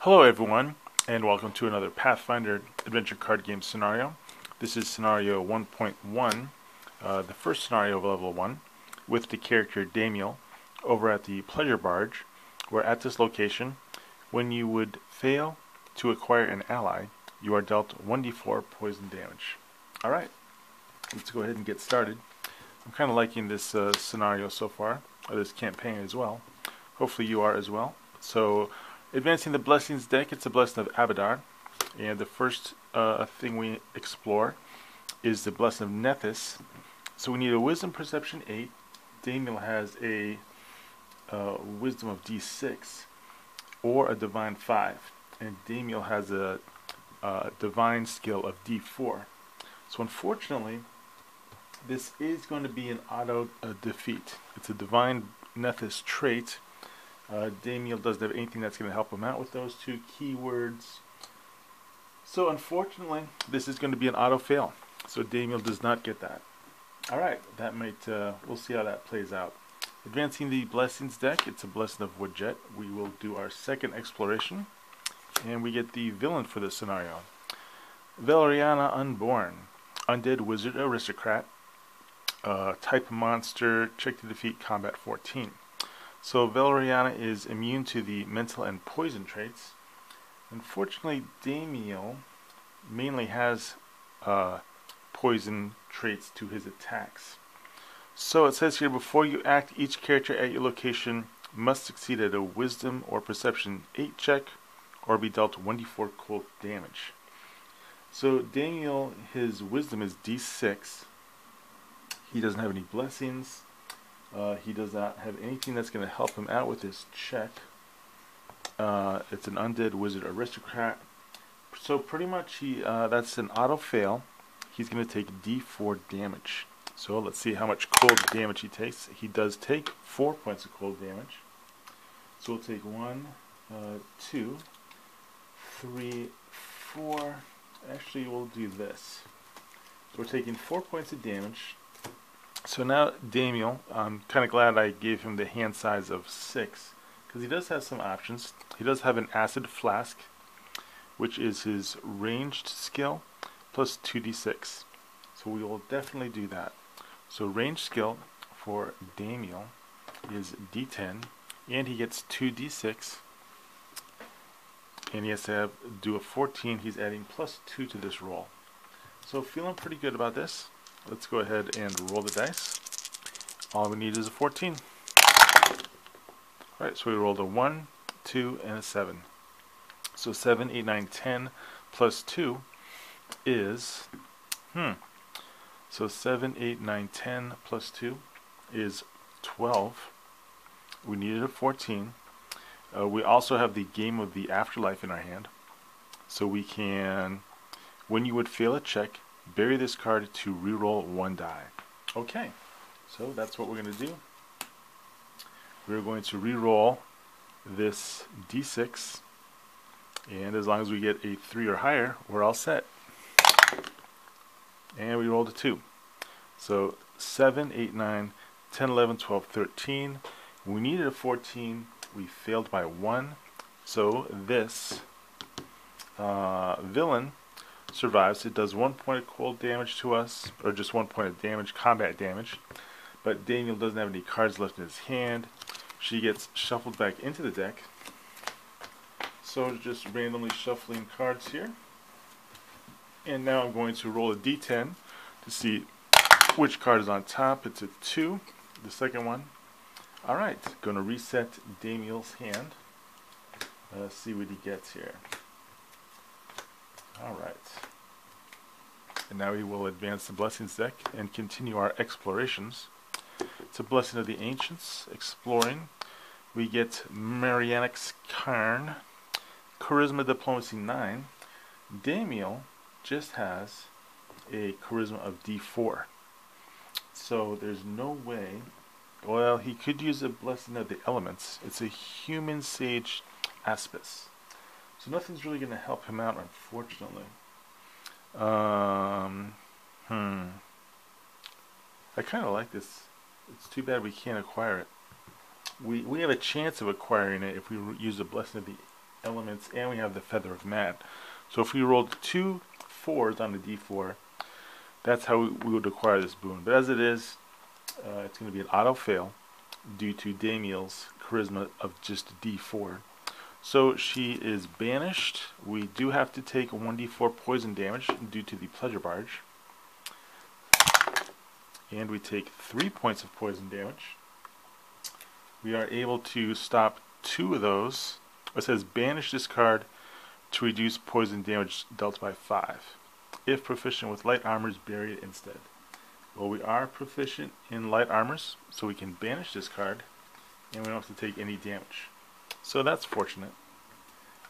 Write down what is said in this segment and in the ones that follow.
Hello everyone, and welcome to another Pathfinder adventure card game scenario. This is scenario 1.1, the first scenario of level 1, with the character Damiel over at the Pleasure Barge, where at this location, when you would fail to acquire an ally, you are dealt 1d4 poison damage. Alright, let's go ahead and get started. I'm kind of liking this scenario so far, or this campaign as well. Hopefully you are as well. So, advancing the Blessings deck, it's a Blessing of Abadar, and the first thing we explore is the Blessing of Nethys. So we need a Wisdom Perception 8. Damiel has a Wisdom of D6, or a Divine 5, and Damiel has a Divine skill of D4. So unfortunately, this is going to be an auto defeat. It's a Divine Nethys trait. Damiel doesn't have anything that's going to help him out with those two keywords. So unfortunately, this is going to be an auto fail. So Damiel does not get that. Alright, that might, we'll see how that plays out. Advancing the Blessings deck, it's a Blessing of Woodjet. We will do our second exploration. And we get the villain for this scenario. Valeriana Unborn. Undead Wizard Aristocrat. Type monster, check to defeat, combat 14. So Valeriana is immune to the mental and poison traits. Unfortunately, Damiel mainly has poison traits to his attacks. So it says here, before you act, each character at your location must succeed at a Wisdom or Perception 8 check, or be dealt 1d4 cold damage. So Damiel, his Wisdom is D6. He doesn't have any blessings. He does not have anything that's going to help him out with his check. It's an Undead Wizard Aristocrat. So pretty much that's an auto fail. He's going to take D4 damage. So let's see how much cold damage he takes. He does take 4 points of cold damage. So we'll take 1, 2, 3, 4. Actually, we'll do this. So we're taking 4 points of damage. So now Damiel, I'm kind of glad I gave him the hand size of 6, because he does have some options. He does have an Acid Flask, which is his ranged skill, plus 2d6. So we will definitely do that. So ranged skill for Damiel is d10, and he gets 2d6, and he has to do a 14. He's adding plus 2 to this roll. So feeling pretty good about this. Let's go ahead and roll the dice. All we need is a 14. Alright, so we rolled a 1, 2, and a 7. So 7, 8, 9, 10 plus 2 is, so 7, 8, 9, 10 plus 2 is 12. We needed a 14. We also have the Game of the Afterlife in our hand. So we can, when you would fail a check, bury this card to reroll 1 die. Okay, so that's what we're going to do. We're going to reroll this d6, and as long as we get a 3 or higher, we're all set. And we rolled a 2. So 7, 8, 9, 10, 11, 12, 13. We needed a 14. We failed by 1. So this villain survives. It does 1 point of cold damage to us, or just 1 point of damage, combat damage. But Damiel doesn't have any cards left in his hand. She gets shuffled back into the deck. So just randomly shuffling cards here. And now I'm going to roll a d10 to see which card is on top. It's a 2, the second one. Alright, going to reset Damiel's hand. Let's see what he gets here. Alright. And now we will advance the Blessings deck and continue our explorations. It's a Blessing of the Ancients, exploring. We get Marianix Karn, Charisma Diplomacy 9. Damiel just has a Charisma of D4. So there's no way, well, he could use a Blessing of the Elements. It's a Human Sage Aspis. So nothing's really going to help him out, unfortunately. I kind of like this. It's too bad we can't acquire it. We have a chance of acquiring it if we use a Blessing of the elements, and we have the Feather of Mad. So if we rolled 2 4s on the d4, that's how we would acquire this boon. But as it is, it's going to be an auto fail due to Damiel's charisma of just d4. So she is banished. We do have to take 1d4 poison damage due to the Pleasure Barge. And we take 3 points of poison damage. We are able to stop 2 of those. It says banish this card to reduce poison damage dealt by 5. If proficient with light armors, bury it instead. Well, we are proficient in light armors, so we can banish this card, and we don't have to take any damage. So that's fortunate.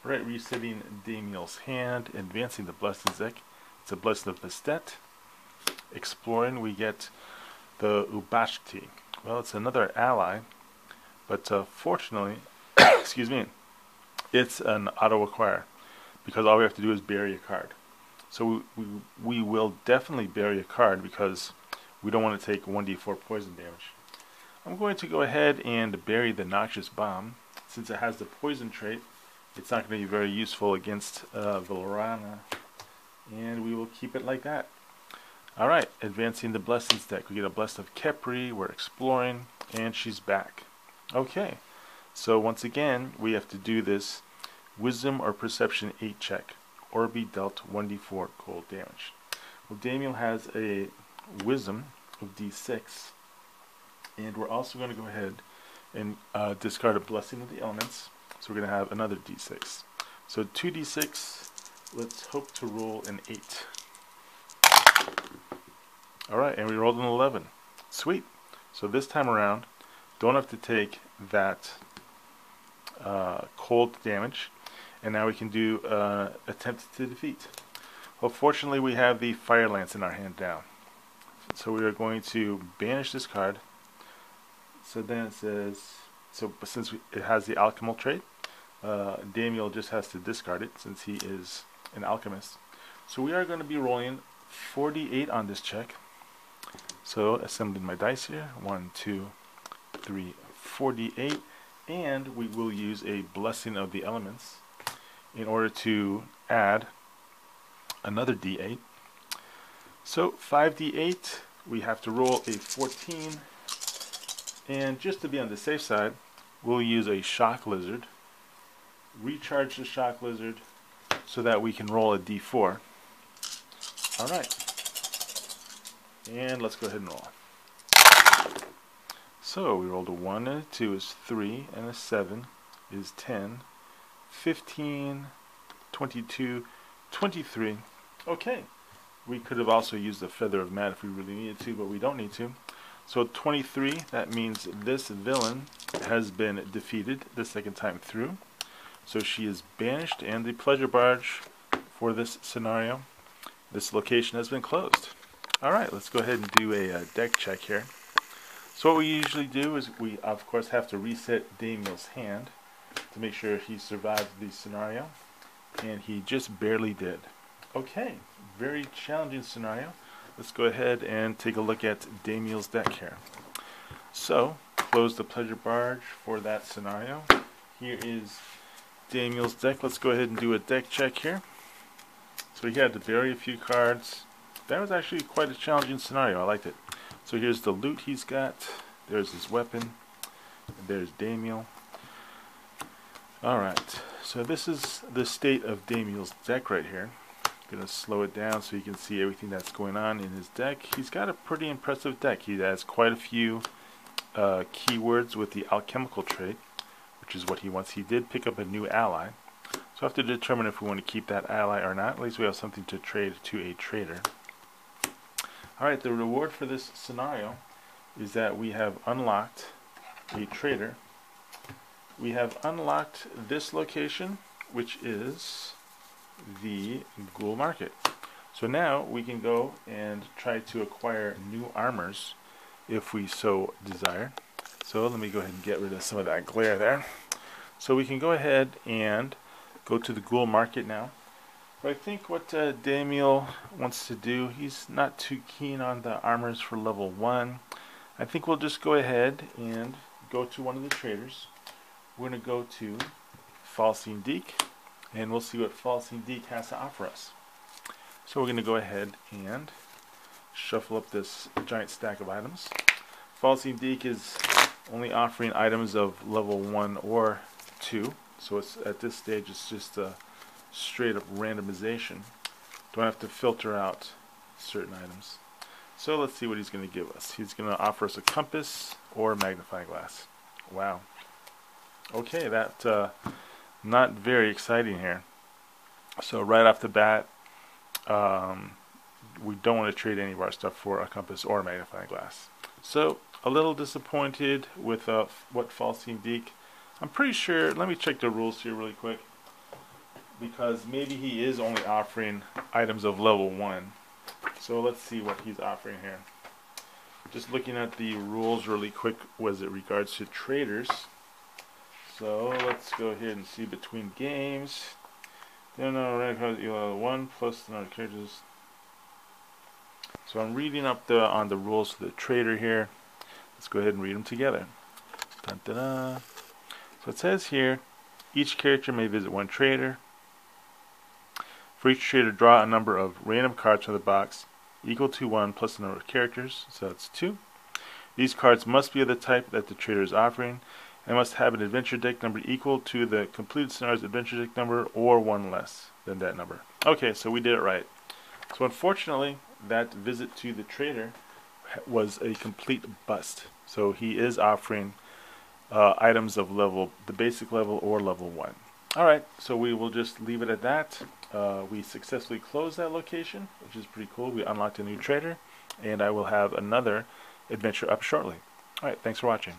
Alright, resetting Damiel's hand, advancing the Blessings deck. It's a Blessing of Bastet. Exploring, we get the Ubashki. Well, it's another ally, but fortunately, excuse me, it's an auto-acquire, because all we have to do is bury a card. So we will definitely bury a card because we don't want to take 1d4 poison damage. I'm going to go ahead and bury the Noxious Bomb. Since it has the poison trait, it's not going to be very useful against Valorana, and we will keep it like that. Alright, advancing the Blessings deck. We get a Blessed of Kepri, we're exploring, and she's back. Okay, so once again, we have to do this Wisdom or Perception 8 check, or be dealt 1d4 cold damage. Well, Damiel has a Wisdom of d6, and we're also going to go ahead and discard a Blessing of the Elements, so we're going to have another d6. So 2d6, let's hope to roll an 8. Alright, and we rolled an 11. Sweet. So this time around, don't have to take that cold damage, and now we can do attempt to defeat. Well, fortunately we have the Fire Lance in our hand now. So we are going to banish this card. So then it says, so since it has the alchemical trait, Damiel just has to discard it since he is an alchemist. So we are going to be rolling 48 on this check. So assembling my dice here, 1, 2, 3, 48, and we will use a Blessing of the Elements in order to add another d8. So 5d8, we have to roll a 14, and just to be on the safe side, we'll use a Shock Lizard, recharge the Shock Lizard so that we can roll a d4. Alright, and let's go ahead and roll. So we rolled a 1 and a 2 is 3, and a 7 is 10, 15, 22, 23. Okay, we could have also used the Feather of Mad if we really needed to, but we don't need to. So 23, that means this villain has been defeated the second time through. So she is banished, and the Pleasure Barge for this scenario, this location has been closed. Alright, let's go ahead and do a deck check here. So what we usually do is we of course have to reset Damiel's hand to make sure he survived the scenario, and he just barely did. Okay, very challenging scenario. Let's go ahead and take a look at Damiel's deck here. So, close the Pleasure Barge for that scenario. Here is Damiel's deck. Let's go ahead and do a deck check here. So he had to bury a few cards. That was actually quite a challenging scenario. I liked it. So here's the loot he's got. There's his weapon. And there's Damiel. Alright, so this is the state of Damiel's deck right here. I'm going to slow it down so you can see everything that's going on in his deck. He's got a pretty impressive deck. He has quite a few keywords with the alchemical trait, which is what he wants. He did pick up a new ally. So we have to determine if we want to keep that ally or not. At least we have something to trade to a trader. Alright, the reward for this scenario is that we have unlocked a trader. We have unlocked this location, which is the Ghoul Market. So now we can go and try to acquire new armors if we so desire. So let me go ahead and get rid of some of that glare there. So we can go ahead and go to the Ghoul Market now. But I think what Damiel wants to do, he's not too keen on the armors for level 1. I think we'll just go ahead and go to one of the traders. We're going to go to Falsine Deek, and we'll see what Falsine Deek has to offer us. So we're going to go ahead and shuffle up this giant stack of items. Falsine Deek is only offering items of level 1 or 2, so it's at this stage it's just a straight up randomization. Don't have to filter out certain items. So let's see what he's going to give us. He's going to offer us a compass or a magnifying glass. Wow. Okay, that not very exciting here. So right off the bat, we don't want to trade any of our stuff for a compass or a magnifying glass. So a little disappointed with what Falsine Deek. I'm pretty sure, let me check the rules here really quick, because maybe he is only offering items of level 1. So let's see what he's offering here. Just looking at the rules really quick was it regards to traders. So let's go ahead and see between games. Then level 1 plus the number of characters. So I'm reading up on the rules for the trader here. Let's go ahead and read them together. Dun, dun, dun. So it says here, each character may visit one trader. For each trader, draw a number of random cards from the box equal to 1 plus the number of characters, so that's 2. These cards must be of the type that the trader is offering and must have an adventure deck number equal to the completed scenario's adventure deck number or 1 less than that number. Okay, so we did it right. So unfortunately, that visit to the trader was a complete bust. So he is offering items of the basic level or level 1. Alright, so we will just leave it at that. We successfully closed that location, which is pretty cool. We unlocked a new trader, and I will have another adventure up shortly. Alright, thanks for watching.